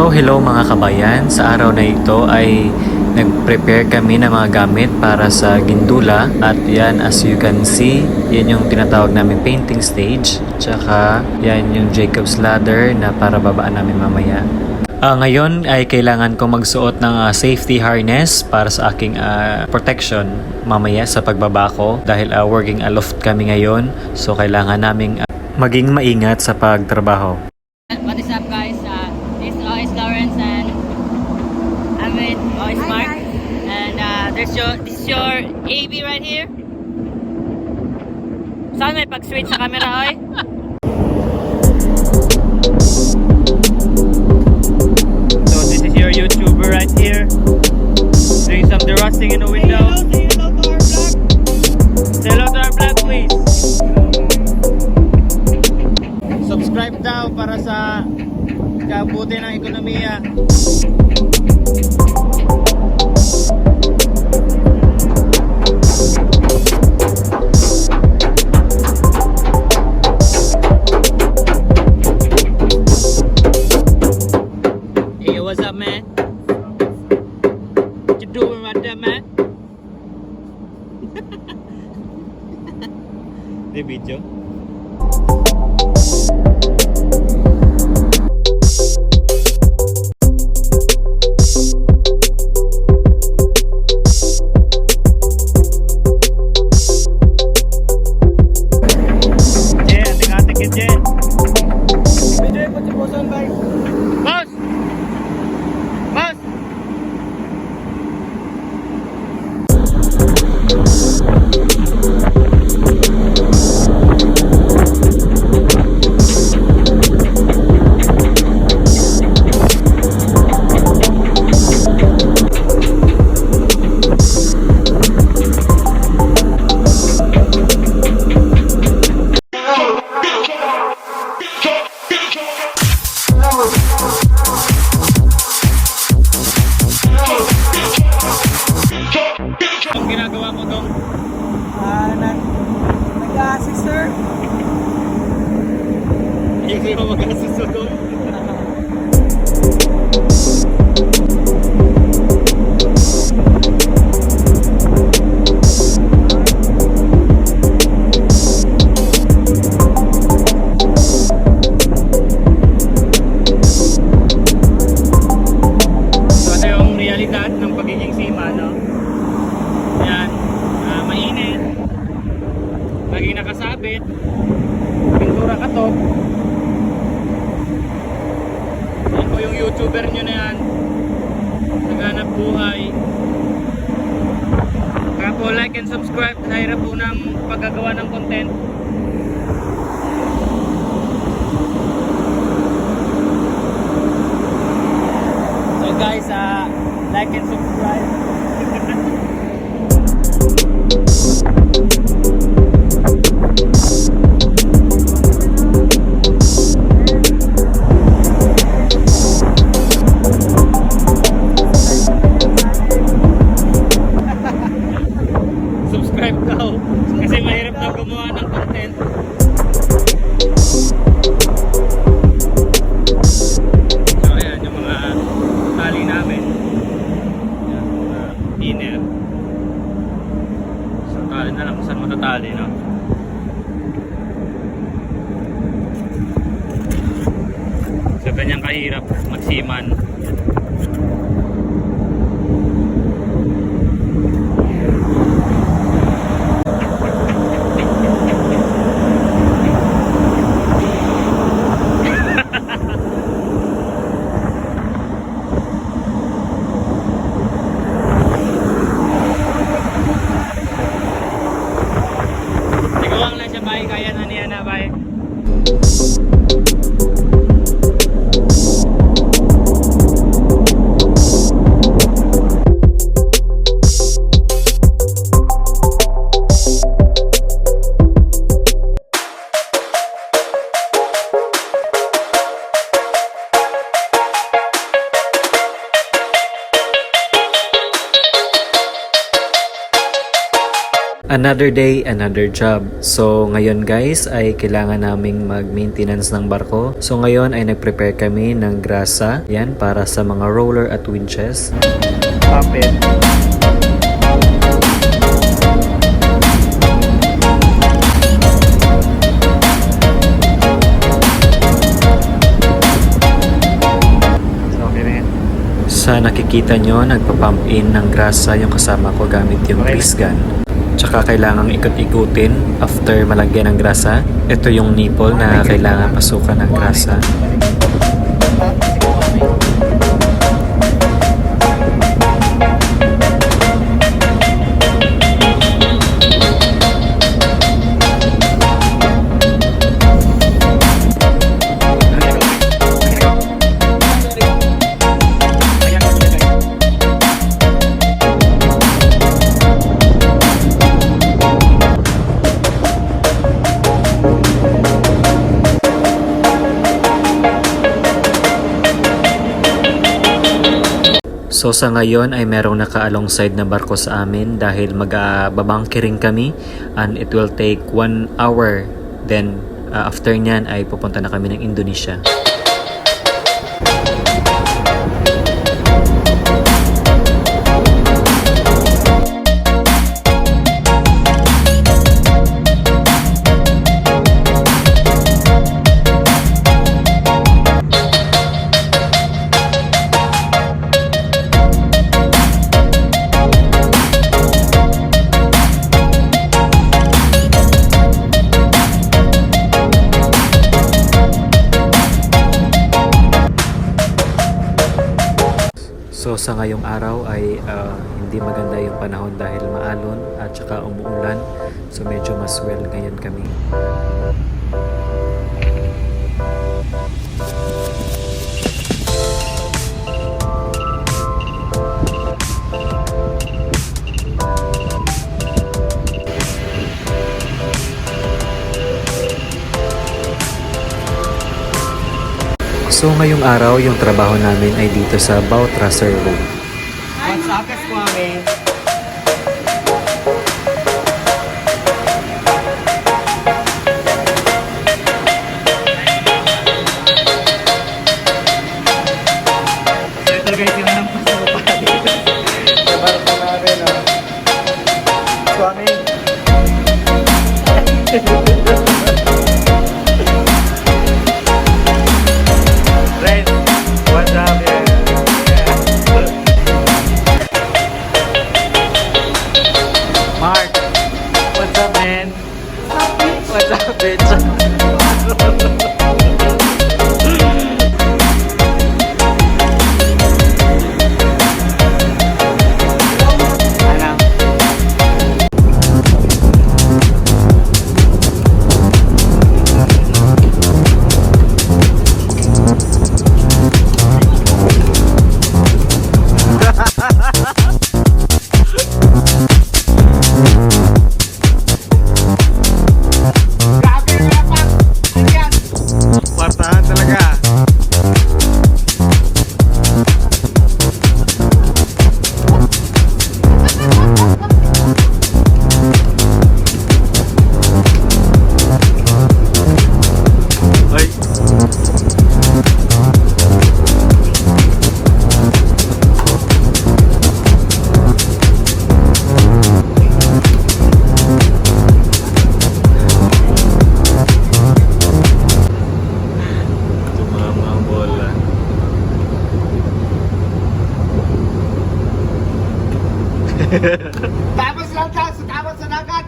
So hello mga kabayan, sa araw na ito ay nag-prepare kami ng mga gamit para sa Gindula at yan as you can see, yan yung tinatawag namin painting stage, tsaka yan yung Jacob's ladder na para babaan namin mamaya. Ngayon ay kailangan kong magsuot ng safety harness para sa aking protection mamaya sa pagbaba ko dahil working aloft kami ngayon, so kailangan naming maging maingat sa pagtrabaho. What is up guys? This is Lawrence and I'm with OS Mark. And this is your AB right here. Saan may pag-switch sa camera oy? So this is your YouTuber right here. Doing some derusting in the window. Say hello to our vlog please. Subscribe daw para sa kabuti ng ekonomiya. Hey, what's up, man? What you doing right there, man? Di video? Anong ginagawa mo dong? Nag-assist sir. Hindi mo mag-assist dong? Laging nakasabit, pintura ka to. Yan po yung YouTuber nyo na yan, naghanap buhay. Kaya po like and subscribe sa hirap po ng paggagawa ng content. So guys, like and subscribe. Subscribe daw kasi mahirap daw gumawa ng content. So ayan yung mga tali namin. Ayan, inner. So tali na lang kung saan matatali, no? So ganyang kahirap magsiman. Kaya na niya na bay. Another day, another job. So ngayon guys ay kailangan naming mag-maintenance ng barko. So ngayon ay nag-prepare kami ng grasa. Yan para sa mga roller at winches. Puppet. Okay na yan. Sa nakikita nyo, nagpa-pump in ng grasa yung kasama ko gamit yung Okay. grease gun. Tsaka kailangang ikot-ikutin after malagyan ng grasa. Ito yung nipple na kailangan pasukan ng grasa. So sa ngayon ay merong naka-alongside na barko sa amin dahil mag-babangkering kami and it will take 1 hour. Then after nyan ay pupunta na kami ng Indonesia. So sa ngayong araw ay hindi maganda yung panahon dahil maalon at saka umuulan. So medyo mas well ngayon kami. So ngayong araw yung trabaho namin ay dito sa bow thruster room. What's up, Kwame? Ito guys, yung anong pasupa dito. Sa barko namin, Kwame. Red, what's up, yeah? Mark, what's up, man? What's up, bitch? Ano? Kwartahan talaga. Ay. Tumama ang bola. Tapos lang tapos sa dagat.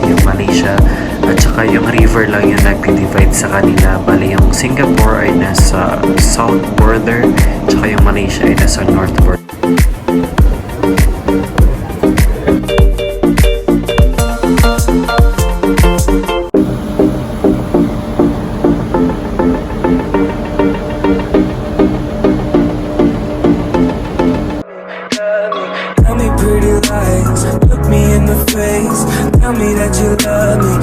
yung Malaysia. At saka yung river lang yung nag-divide sa kanila. Bali yung Singapore ay nasa south border, tsaka yung Malaysia ay nasa north border. Tell me pretty lies, look me in the face. Tell me that you love me,